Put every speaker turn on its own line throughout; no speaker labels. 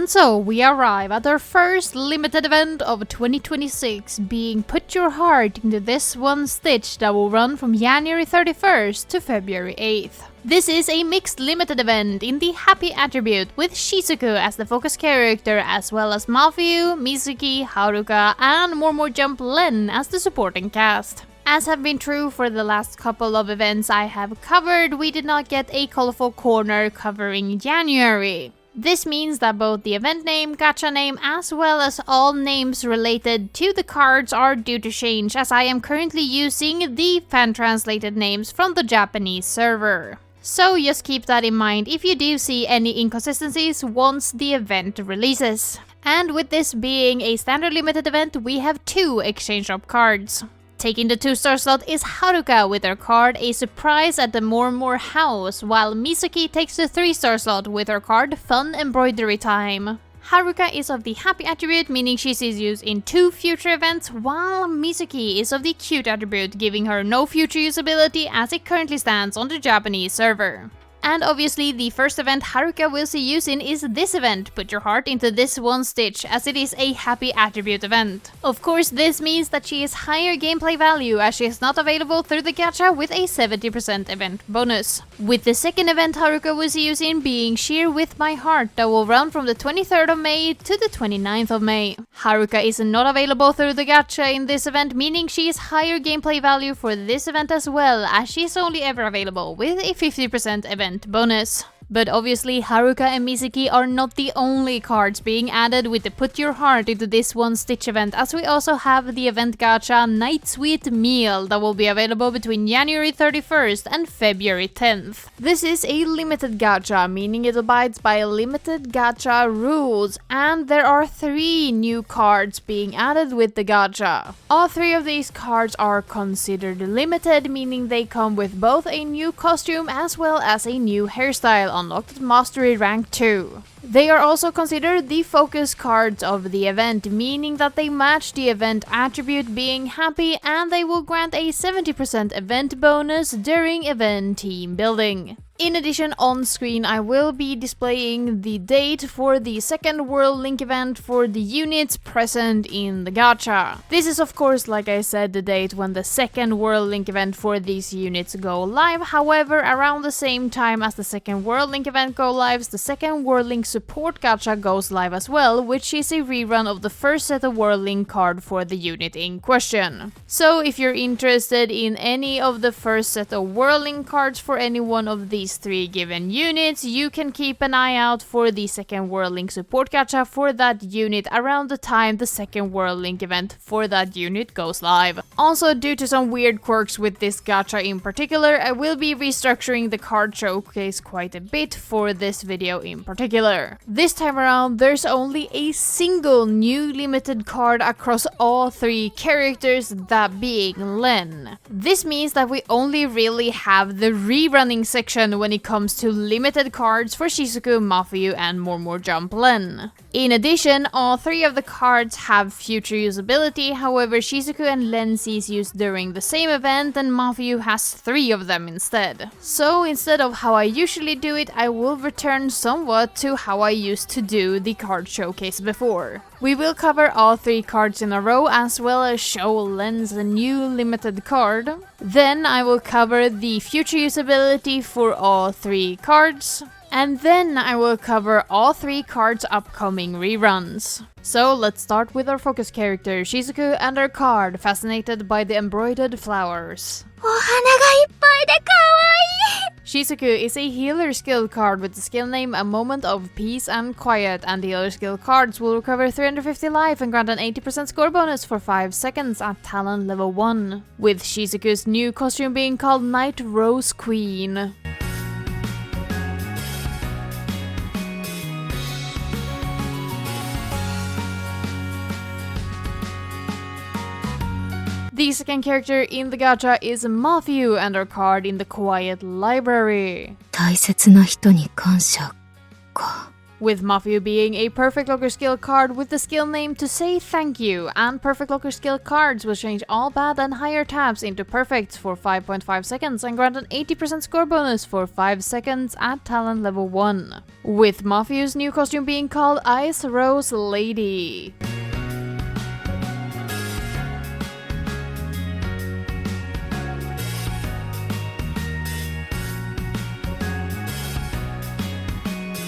And so we arrive at our first limited event of 2026, being Put Your Heart into This One Stitch, that will run from January 31st to February 8th. This is a mixed limited event in the happy attribute, with Shizuku as the focus character, as well as Mafio, Mizuki, Haruka, and More Jump Len as the supporting cast. As have been true for the last couple of events I have covered, we did not get a colorful corner covering January. This means that both the event name, gacha name, as well as all names related to the cards are due to change, as I am currently using the fan-translated names from the Japanese server. So just keep that in mind if you do see any inconsistencies once the event releases. And with this being a standard limited event, we have 2 exchange drop cards. Taking the 2-star slot is Haruka with her card A Surprise at the More House, while Mizuki takes the 3-star slot with her card Fun Embroidery Time. Haruka is of the happy attribute, meaning she sees use in 2 future events, while Mizuki is of the cute attribute, giving her no future usability as it currently stands on the Japanese server. And obviously the first event Haruka will see use in is this event, Put Your Heart into This One Stitch, as it is a happy attribute event. Of course, this means that she is higher gameplay value, as she is not available through the gacha with a 70% event bonus. With the second event Haruka will see use in being Sheer With My Heart, that will run from the 23rd of May to the 29th of May. Haruka is not available through the gacha in this event, meaning she is higher gameplay value for this event as well, as she is only ever available with a 50% event bonus. But obviously Haruka and Mizuki are not the only cards being added with the Put Your Heart into This One Stitch event, as we also have the event gacha Night Sweet Meal that will be available between January 31st and February 10th. This is a limited gacha, meaning it abides by limited gacha rules, and there are 3 new cards being added with the gacha. All 3 of these cards are considered limited, meaning they come with both a new costume as well as a new hairstyle, unlocked at Mastery Rank 2. They are also considered the focus cards of the event, meaning that they match the event attribute being happy, and they will grant a 70% event bonus during event team building. In addition, on screen I will be displaying the date for the second World Link event for the units present in the gacha. This is of course, like I said, the date when the second World Link event for these units go live. However, around the same time as the second World Link event go lives, the second World Link support gacha goes live as well, which is a rerun of the first set of World Link card for the unit in question. So if you're interested in any of the first set of World Link cards for any one of these 3 given units, you can keep an eye out for the second World Link support gacha for that unit around the time the second World Link event for that unit goes live. Also, due to some weird quirks with this gacha in particular, I will be restructuring the card showcase quite a bit for this video in particular. This time around, there's only a single new limited card across all 3 characters, that being Len. This means that we only really have the rerunning section when it comes to limited cards for Shizuku, Mafio, and More Jump Len. In addition, all 3 of the cards have future usability, however Shizuku and Len sees use during the same event, and Mafio has 3 of them instead. So instead of how I usually do it, I will return somewhat to how I used to do the card showcase before. We will cover all 3 cards in a row, as well as show Len's new limited card. Then I will cover the future usability for all 3 cards. And then I will cover all 3 cards' upcoming reruns. So let's start with our focus character, Shizuku, and her card, Fascinated by the Embroidered Flowers. Shizuku is a healer skill card with the skill name A Moment of Peace and Quiet, and the healer skill cards will recover 350 life and grant an 80% score bonus for 5 seconds at talent level 1, with Shizuku's new costume being called Night Rose Queen. The second character in the gacha is Mafio, and her card in the Quiet Library. with Mafia being a Perfect Locker skill card with the skill name to say thank you, and Perfect Locker skill cards will change all bad and higher tabs into perfects for 5.5 seconds and grant an 80% score bonus for 5 seconds at talent level 1. With Mafia's new costume being called Ice Rose Lady.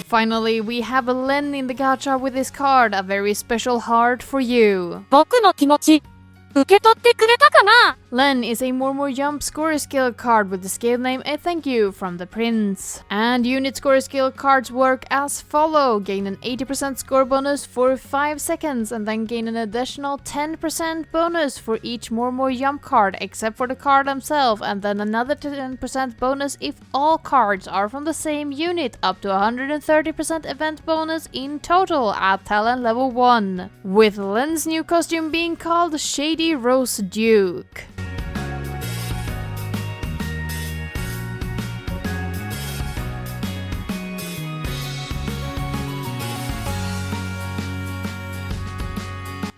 Finally, we have Len in the gacha with this card, a very special heart for you.
僕の気持ち、受け取ってくれたかな?
Len is a more jump score skill card with the skill name A Thank You from the Prince. And unit score skill cards work as follow: gain an 80% score bonus for 5 seconds and then gain an additional 10% bonus for each more jump card except for the card themselves, and then another 10% bonus if all cards are from the same unit, up to 130% event bonus in total at talent level 1. With Len's new costume being called Shady Rose Duke.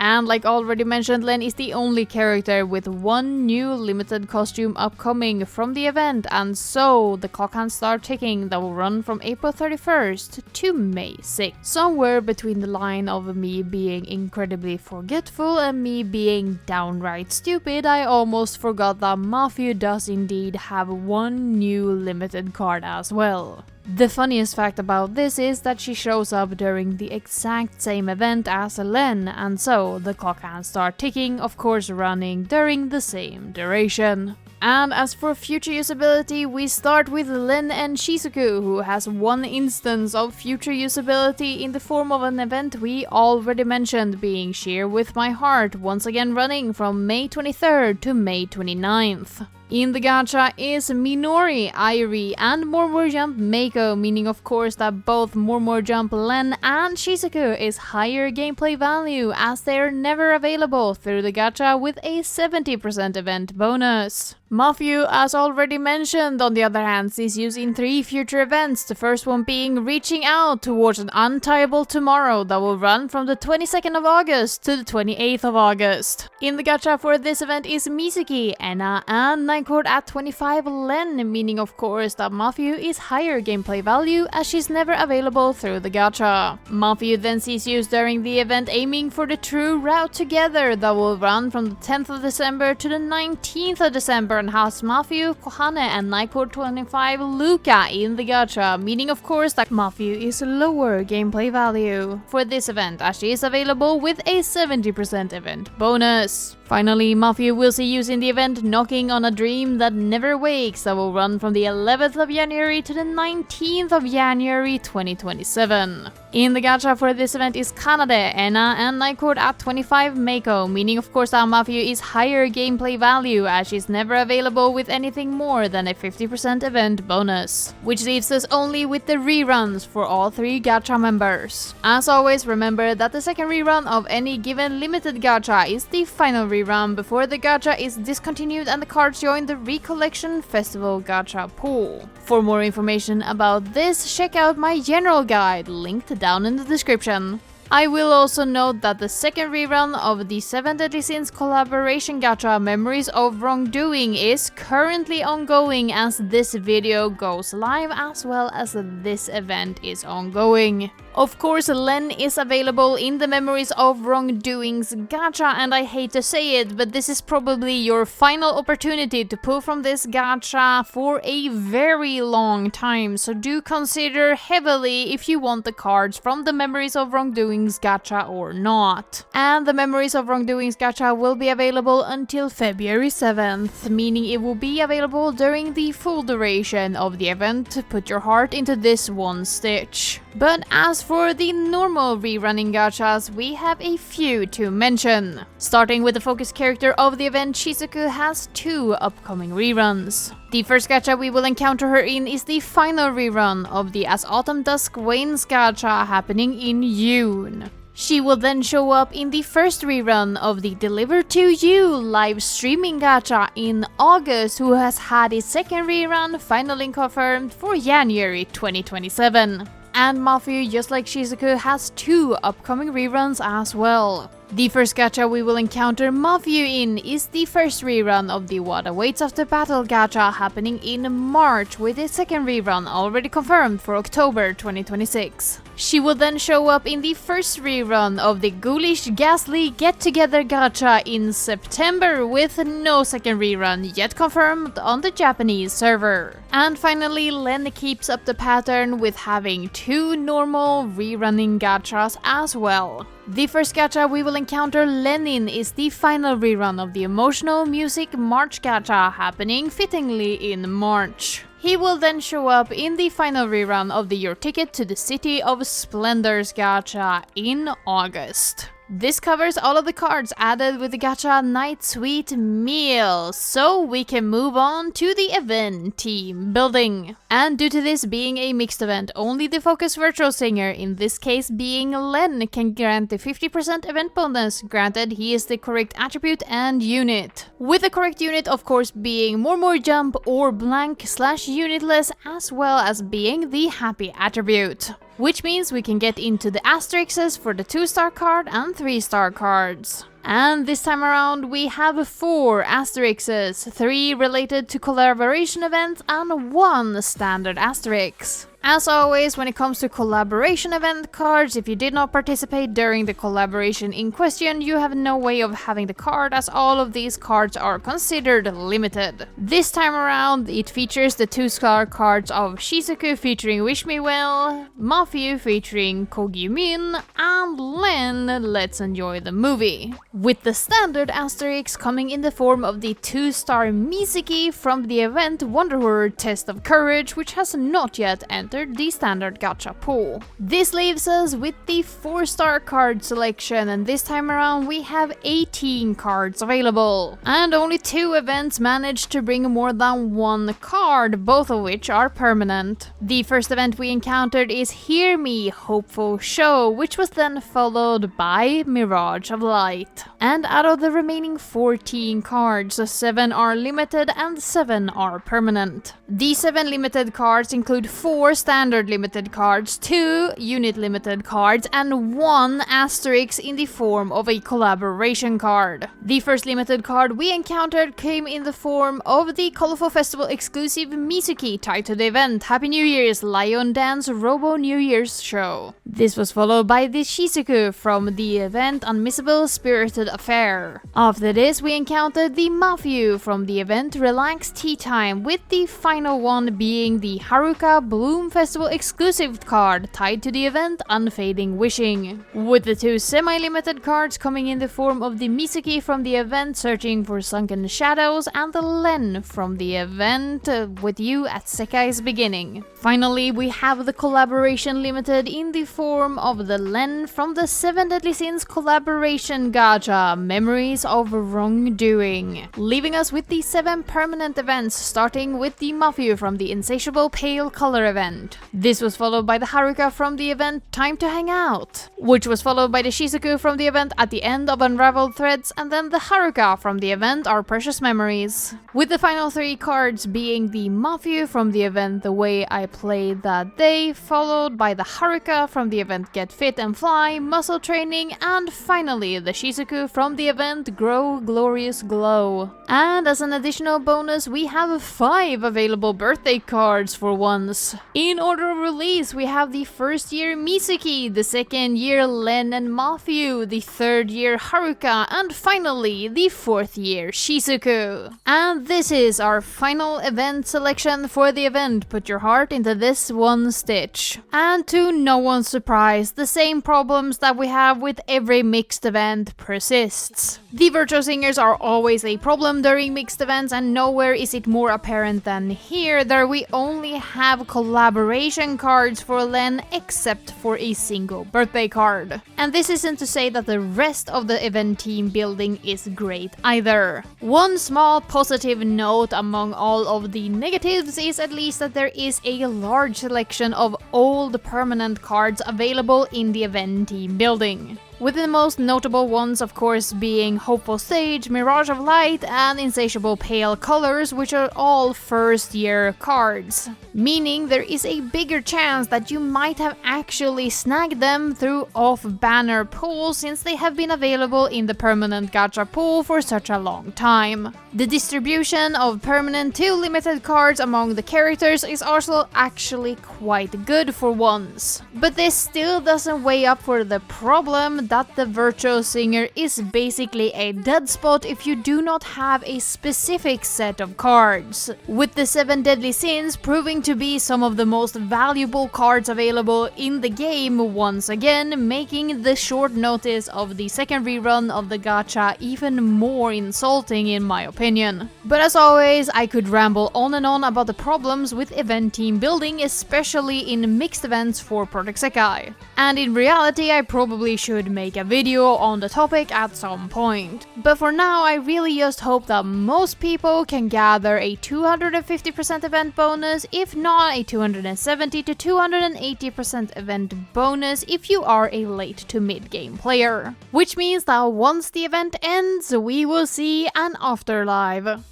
And like already mentioned, Len is the only character with one new limited costume upcoming from the event, and so the clock can start ticking. That will run from April 31st to May 6th. Somewhere between the line of me being incredibly forgetful and me being downright stupid, I almost forgot that Mafia does indeed have one new limited card as well. The funniest fact about this is that she shows up during the exact same event as Len, and so the clock can start ticking, of course running during the same duration. And as for future usability, we start with Len and Shizuku, who has one instance of future usability in the form of an event we already mentioned, being Share With My Heart, once again running from May 23rd to May 29th. In the gacha is Minori, Airi, and More Jump Meiko, meaning of course that both More Jump Len and Shizuku is higher gameplay value as they are never available through the gacha with a 70% event bonus. Mafia, as already mentioned, on the other hand, is used in 3 future events, the first one being Reaching Out Towards an Untiable Tomorrow that will run from the 22nd of August to the 28th of August. In the gacha for this event is Mizuki, Enna, and Nightcourt at 25 Len, meaning of course that Mafia is higher gameplay value as she's never available through the gacha. Mafia then sees used during the event aiming for the True Route Together that will run from the 10th of December to the 19th of December, and has Mafia, Kohane, and Nightcourt 25 Luca in the gacha, meaning of course that Mafia is lower gameplay value for this event as she is available with a 70% event bonus. Finally, Mafia will see use in the event Knocking on a Dream That Never Wakes that will run from the 11th of January to the 19th of January 2027. In the gacha for this event is Kanade, Enna, and Nightcourt at 25 Meiko, meaning of course that Mafia is higher gameplay value as she's never available with anything more than a 50% event bonus. Which leaves us only with the reruns for all 3 gacha members. As always, remember that the second rerun of any given limited gacha is the final rerun before the gacha is discontinued and the cards join the Recollection Festival gacha pool. For more information about this, check out my general guide, linked down in the description. I will also note that the second rerun of the 7 Deadly Sins collaboration gacha Memories of Wrongdoing is currently ongoing as this video goes live, as well as this event is ongoing. Of course, Len is available in the Memories of Wrongdoings gacha, and I hate to say it, but this is probably your final opportunity to pull from this gacha for a very long time, so do consider heavily if you want the cards from the Memories of Wrongdoings gacha or not. And the Memories of Wrongdoings gacha will be available until February 7th, meaning it will be available during the full duration of the event. Put your heart into this one stitch. But as for the normal rerunning gachas, we have a few to mention. Starting with the focus character of the event, Shizuku has 2 upcoming reruns. The first gacha we will encounter her in is the final rerun of the As Autumn Dusk Wanes gacha happening in June. She will then show up in the first rerun of the Deliver to You live streaming gacha in August, who has had its second rerun finally confirmed for January 2027. And Mafia, just like Shizuku, has 2 upcoming reruns as well. The first gacha we will encounter Mafia in is the first rerun of the What Awaits After Battle gacha happening in March, with a second rerun already confirmed for October 2026. She will then show up in the first rerun of the Ghoulish Ghastly Get Together gacha in September, with no second rerun yet confirmed on the Japanese server. And finally, Len keeps up the pattern with having 2 normal rerunning gachas as well. The first gacha we will encounter Len in is the final rerun of the Emotional Music March gacha happening fittingly in March. He will then show up in the final rerun of the Your Ticket to the City of Splendors gacha in August. This covers all of the cards added with the gacha Night Sweet Meal, so we can move on to the event team building. And due to this being a mixed event, only the Focus Virtual Singer, in this case being Len, can grant the 50% event bonus, granted he is the correct attribute and unit. With the correct unit of course being More Jump or Blank/Unitless, as well as being the happy attribute. Which means we can get into the asterisks for the 2-star card and 3-star cards. And this time around we have 4 asterisks, 3 related to collaboration events and 1 standard asterisk. As always, when it comes to collaboration event cards, if you did not participate during the collaboration in question, you have no way of having the card, as all of these cards are considered limited. This time around, it features the 2-star cards of Shizuku featuring Wish Me Well, Mafia featuring Kogyumin, and Len, Let's Enjoy the Movie. With the standard asterisk coming in the form of the 2-star Mizuki from the event Wonder Horror Test of Courage, which has not yet entered the standard gacha pool. This leaves us with the 4-star card selection, and this time around we have 18 cards available. And only 2 events managed to bring more than 1 card, both of which are permanent. The first event we encountered is Hear Me, Hopeful Show, which was then followed by Mirage of Light. And out of the remaining 14 cards, 7 are limited and 7 are permanent. The 7 limited cards include 4 standard limited cards, 2 unit limited cards, and 1 asterisk in the form of a collaboration card. The first limited card we encountered came in the form of the Colorful Festival exclusive Mizuki tied to the event Happy New Year's Lion Dance Robo New Year's Show. This was followed by the Shizuku from the event Unmissable Spirited Affair. After this we encountered the Mafia from the event Relax Tea Time, with the final one being the Haruka Bloom Festival exclusive card tied to the event Unfading Wishing. With the 2 semi-limited cards coming in the form of the Mizuki from the event Searching for Sunken Shadows and the Len from the event With You at Sekai's Beginning. Finally, we have the collaboration limited in the form of the Len from the 7 Deadly Sins collaboration gacha Memories of Wrongdoing, leaving us with the 7 permanent events, starting with the Mafia from the Insatiable Pale Color event. This was followed by the Haruka from the event Time to Hang Out, which was followed by the Shizuku from the event At the End of Unraveled Threads, and then the Haruka from the event Our Precious Memories. With the final 3 cards being the Mafia from the event The Way I Played That Day, followed by the Haruka from the event Get Fit and Fly, Muscle Training, and finally the Shizuku from the event Grow Glorious Glow. And as an additional bonus, we have 5 available birthday cards for once. In order of release, we have the first year Mizuki, the second year Len and Mafia, the third year Haruka, and finally the 4th year Shizuku. And this is our final event selection for the event Put Your Heart into This One Stitch. And to no one's surprise, the same problems that we have with every mixed event persists. The virtual singers are always a problem during mixed events, and nowhere is it more apparent than here, that we only have collaboration cards for Len except for a single birthday card. And this isn't to say that the rest of the event team building is great either. One small positive note among all of the negatives is at least that there is a large selection of old permanent cards available in the event team building. with the most notable ones of course being Hopeful Stage, Mirage of Light, and Insatiable Pale Colors, which are all first year cards. Meaning there is a bigger chance that you might have actually snagged them through off-banner pulls since they have been available in the permanent gacha pool for such a long time. The distribution of permanent to limited cards among the characters is also actually quite good for once. But this still doesn't weigh up for the problem that the Virtual Singer is basically a dead spot if you do not have a specific set of cards. With the 7 Deadly Sins proving to be some of the most valuable cards available in the game once again, making the short notice of the second rerun of the gacha even more insulting in my opinion. But as always, I could ramble on and on about the problems with event team building, especially in mixed events for Project Sekai. And in reality, I probably should make a video on the topic at some point. But for now, I really just hope that most people can gather a 250% event bonus, if not a 270 to 280% event bonus if you are a late to mid-game player. Which means that once the event ends, we will see an Afterlife.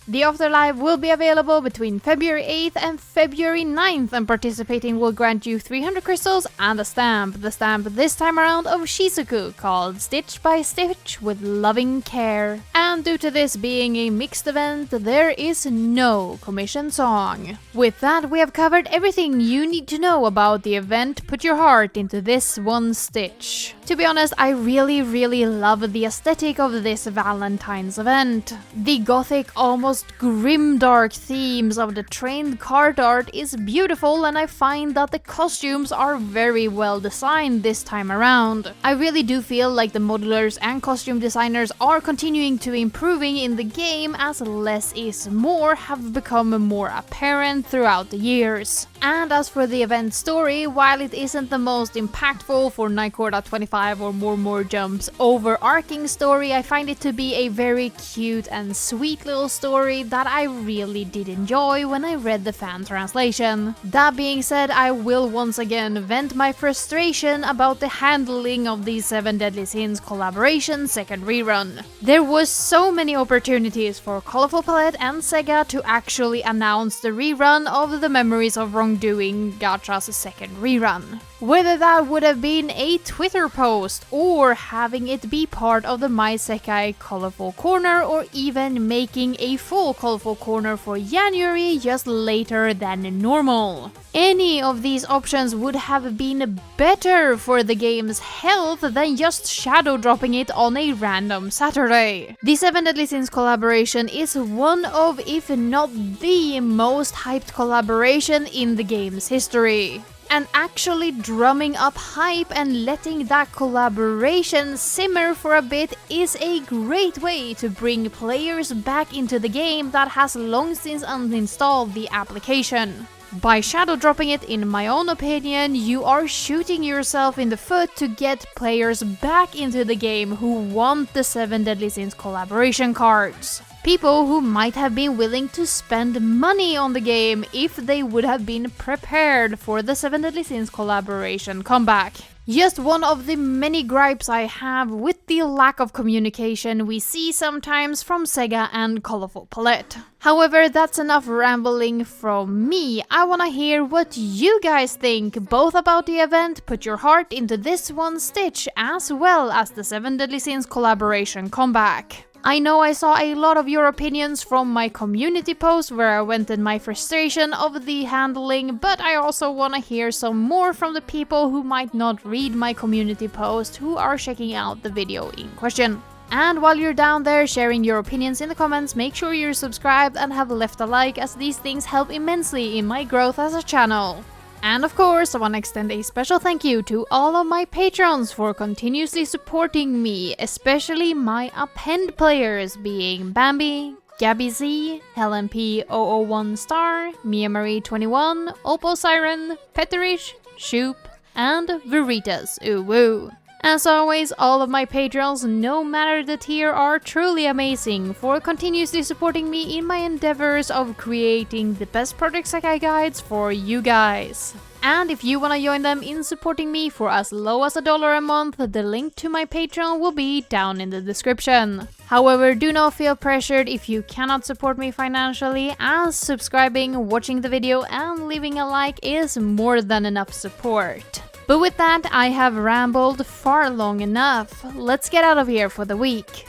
The Afterlife will be available between February 8th and February 9th, and participating will grant you 300 crystals and a stamp. The stamp this time around of Shizuku, called Stitch by Stitch with Loving Care. And due to this being a mixed event, there is no commission song. With that, we have covered everything you need to know about the event. Put your heart into this one stitch. To be honest, I really love the aesthetic of this Valentine's event. The gothic, almost grimdark themes of the trained card art is beautiful, and I find that the costumes are very well designed this time around. I really do feel like the modelers and costume designers are continuing to improving in the game as less is more have become more apparent throughout the years. And as for the event story, while it isn't the most impactful for Nightcore 25 or More Jump's overarching story, I find it to be a very cute and sweet little story that I really did enjoy when I read the fan translation. That being said, I will once again vent my frustration about the handling of the 7 Deadly Sins collaboration second rerun. There was so many opportunities for Colorful Palette and Sega to actually announce the rerun of the Memories of Wrongdoing Gacha's second rerun. Whether that would have been a Twitter post, or having it be part of the My Sekai Colorful Corner, or even making a full Colorful Corner for January just later than normal. Any of these options would have been better for the game's health than just shadow dropping it on a random Saturday. The 7 Deadly Sins collaboration is one of, if not the most hyped collaboration in the game's history. And actually drumming up hype and letting that collaboration simmer for a bit is a great way to bring players back into the game that has long since uninstalled the application. By shadow dropping it, in my own opinion, you are shooting yourself in the foot to get players back into the game who want the 7 Deadly Sins collaboration cards. People who might have been willing to spend money on the game if they would have been prepared for the 7 Deadly Sins collaboration comeback. Just one of the many gripes I have with the lack of communication we see sometimes from Sega and Colorful Palette. However, that's enough rambling from me. I wanna hear what you guys think, both about the event, Put Your Heart into This One Stitch, as well as the 7 Deadly Sins collaboration comeback. I know I saw a lot of your opinions from my community post where I vented my frustration of the handling, but I also want to hear some more from the people who might not read my community post who are checking out the video in question. And while you're down there sharing your opinions in the comments, make sure you're subscribed and have left a like, as these things help immensely in my growth as a channel. And of course, I want to extend a special thank you to all of my patrons for continuously supporting me, especially my append players being Bambi, Gabby Z, Helen P001 Star, Mia Marie 21, Opal Siren, Petterish, Shoop, and Veritas Uwu. As always, all of my patrons, no matter the tier, are truly amazing for continuously supporting me in my endeavors of creating the best Project Sekai guides for you guys. And if you wanna join them in supporting me for as low as $1 a month, the link to my Patreon will be down in the description. However, do not feel pressured if you cannot support me financially, as subscribing, watching the video, and leaving a like is more than enough support. But with that, I have rambled far long enough. Let's get out of here for the week.